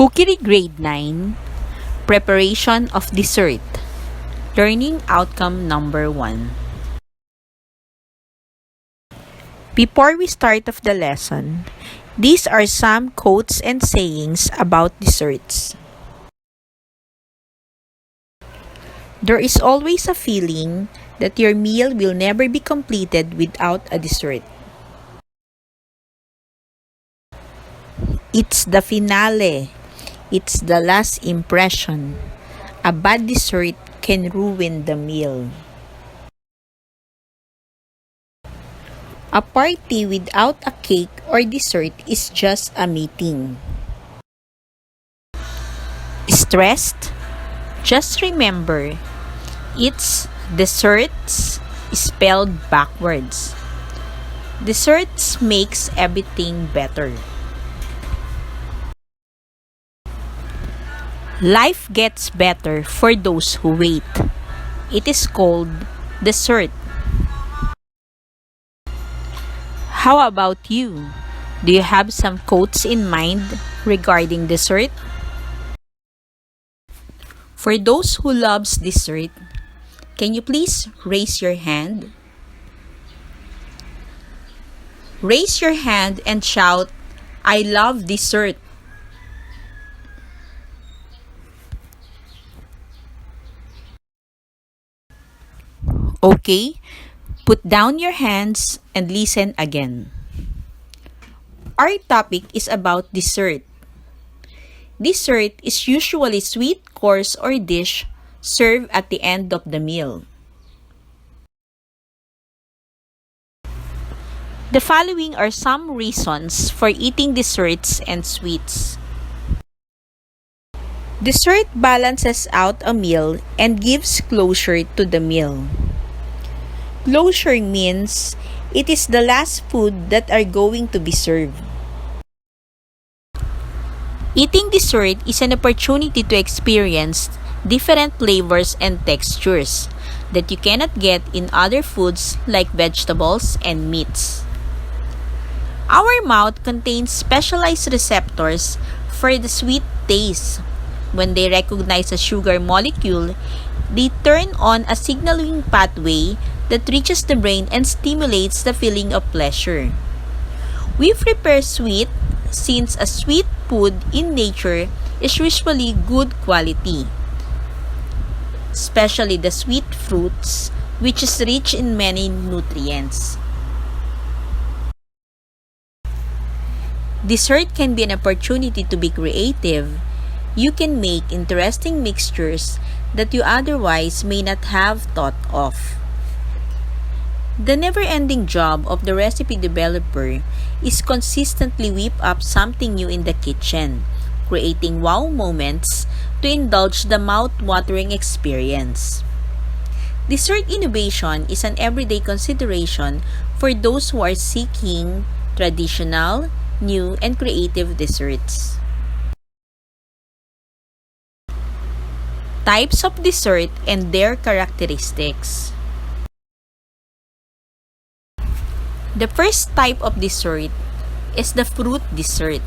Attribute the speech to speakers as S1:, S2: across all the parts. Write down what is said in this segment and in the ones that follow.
S1: Cookery Grade 9, Preparation of Dessert. Learning Outcome Number 1. Before we start of the lesson, these are some quotes and sayings about desserts. There is always a feeling that your meal will never be completed without a dessert. It's the finale. It's the last impression. A bad dessert can ruin the meal. A party without a cake or dessert is just a meeting. Stressed? Just remember, it's desserts spelled backwards. Desserts makes everything better. Life gets better for those who wait. It is called dessert. How about you? Do you have some quotes in mind regarding dessert? For those who loves dessert, can you please raise your hand? Raise your hand and shout, "I love dessert." Okay, put down your hands and listen again. Our topic is about dessert. Dessert is usually sweet course or dish served at the end of the meal. The following are some reasons for eating desserts and sweets. Dessert balances out a meal and gives closure to the meal. Closure means it is the last food that are going to be served. Eating dessert is an opportunity to experience different flavors and textures that you cannot get in other foods like vegetables and meats. Our mouth contains specialized receptors for the sweet taste. When they recognize a sugar molecule, they turn on a signaling pathway that reaches the brain and stimulates the feeling of pleasure. We prepare sweet since a sweet food in nature is usually good quality, especially the sweet fruits, which is rich in many nutrients. Dessert can be an opportunity to be creative. You can make interesting mixtures that you otherwise may not have thought of. The never-ending job of the recipe developer is consistently whip up something new in the kitchen, creating wow moments to indulge the mouth-watering experience. Dessert innovation is an everyday consideration for those who are seeking traditional, new, and creative desserts. Types of dessert and their characteristics. The first type of dessert is the fruit dessert.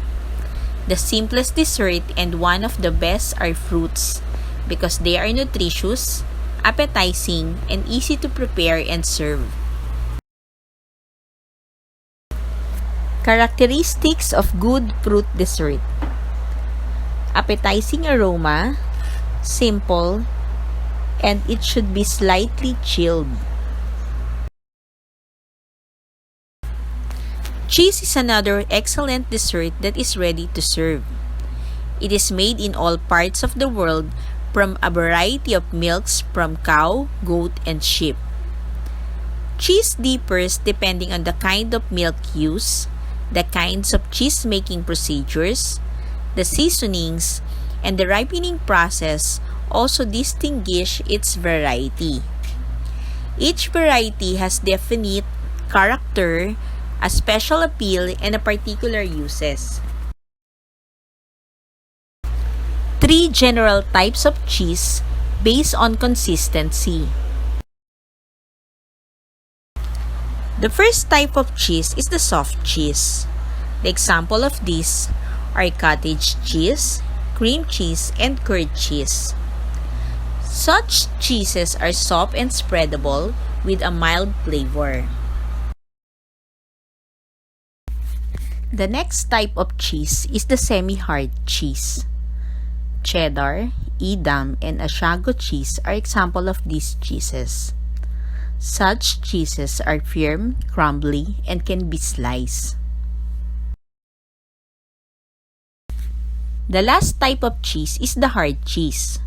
S1: The simplest dessert and one of the best are fruits because they are nutritious, appetizing, and easy to prepare and serve. Characteristics of good fruit dessert. Appetizing aroma, simple, and it should be slightly chilled. Cheese is another excellent dessert that is ready to serve. It is made in all parts of the world from a variety of milks from cow, goat, and sheep. Cheese differs depending on the kind of milk used, the kinds of cheese-making procedures, the seasonings, and the ripening process also distinguish its variety. Each variety has definite character, a special appeal, and a particular uses. 3 general types of cheese based on consistency. The first type of cheese is the soft cheese. The example of these are cottage cheese, cream cheese, and curd cheese. Such cheeses are soft and spreadable with a mild flavor. The next type of cheese is the semi-hard cheese. Cheddar, Edam, and Asiago cheese are examples of these cheeses. Such cheeses are firm, crumbly, and can be sliced. The last type of cheese is the hard cheese.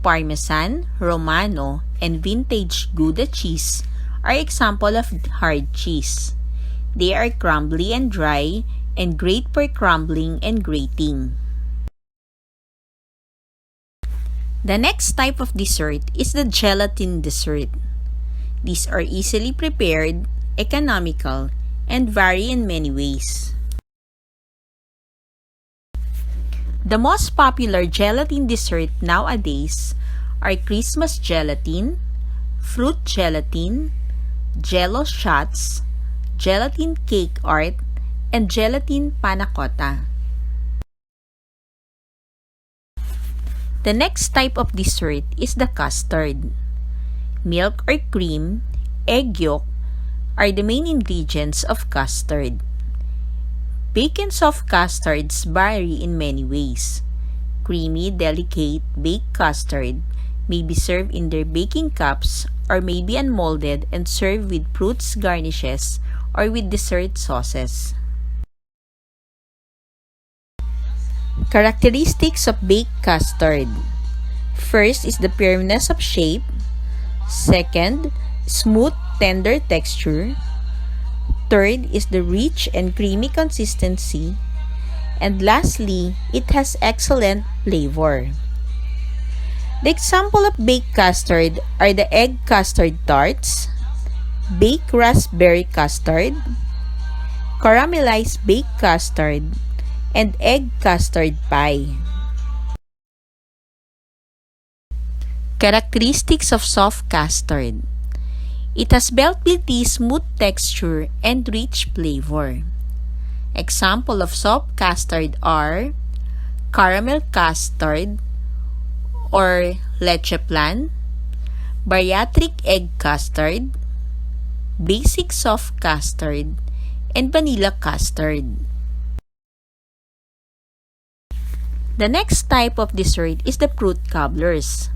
S1: Parmesan, Romano, and vintage Gouda cheese are examples of hard cheese. They are crumbly and dry and great for crumbling and grating. The next type of dessert is the gelatin dessert. These are easily prepared, economical, and vary in many ways. The most popular gelatin dessert nowadays are Christmas gelatin, fruit gelatin, jello shots, gelatin cake art, and gelatin panna cotta. The next type of dessert is the custard. Milk or cream, egg yolk are the main ingredients of custard. Baked and soft custards vary in many ways. Creamy, delicate baked custard may be served in their baking cups or may be unmolded and served with fruits garnishes or with dessert sauces. Characteristics of baked custard. First is the firmness of shape. Second, smooth, tender texture. Third is the rich and creamy consistency. And lastly, it has excellent flavor. The example of baked custard are the egg custard tarts, baked raspberry custard, caramelized baked custard, and egg custard pie. Characteristics of soft custard. It has velvety smooth texture and rich flavor. Example of soft custard are caramel custard or leche flan, bariatric egg custard, basic soft custard, and vanilla custard. The next type of dessert is the fruit cobblers.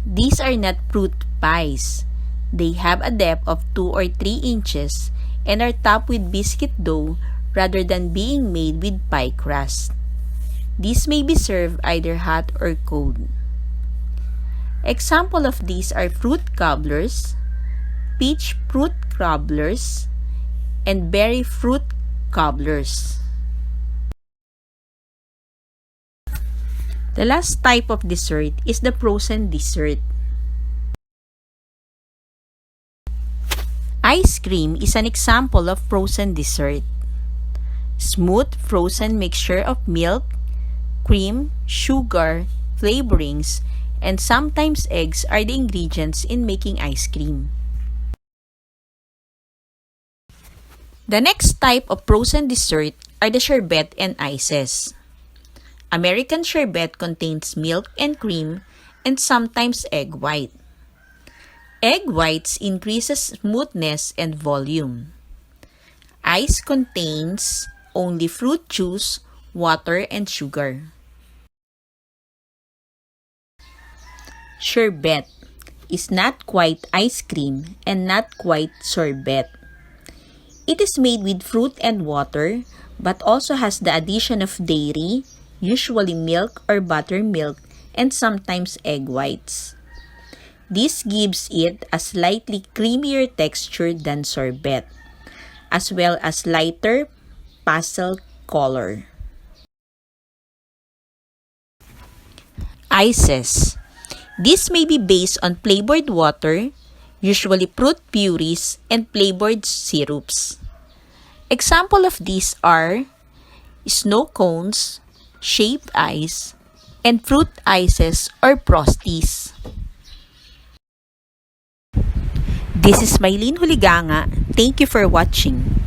S1: These are not fruit pies. They have a depth of 2 or 3 inches and are topped with biscuit dough rather than being made with pie crust. These may be served either hot or cold. Example of these are fruit cobblers, peach fruit cobblers, and berry fruit cobblers. The last type of dessert is the frozen dessert. Ice cream is an example of frozen dessert. Smooth frozen mixture of milk, cream, sugar, flavorings, and sometimes eggs are the ingredients in making ice cream. The next type of frozen dessert are the sherbet and ices. American sherbet contains milk and cream and sometimes egg white. Egg whites increases smoothness and volume. Ice contains only fruit juice, water, and sugar. Sherbet is not quite ice cream and not quite sorbet. It is made with fruit and water, but also has the addition of dairy, usually milk or buttermilk, and sometimes egg whites. This gives it a slightly creamier texture than sorbet, as well as lighter pastel color. Ices. This may be based on flavored water, usually fruit purees, and flavored syrups. Example of these are snow cones, shaved ice, and fruit ices or frosties. This is Maylene Huliganga. Thank you for watching.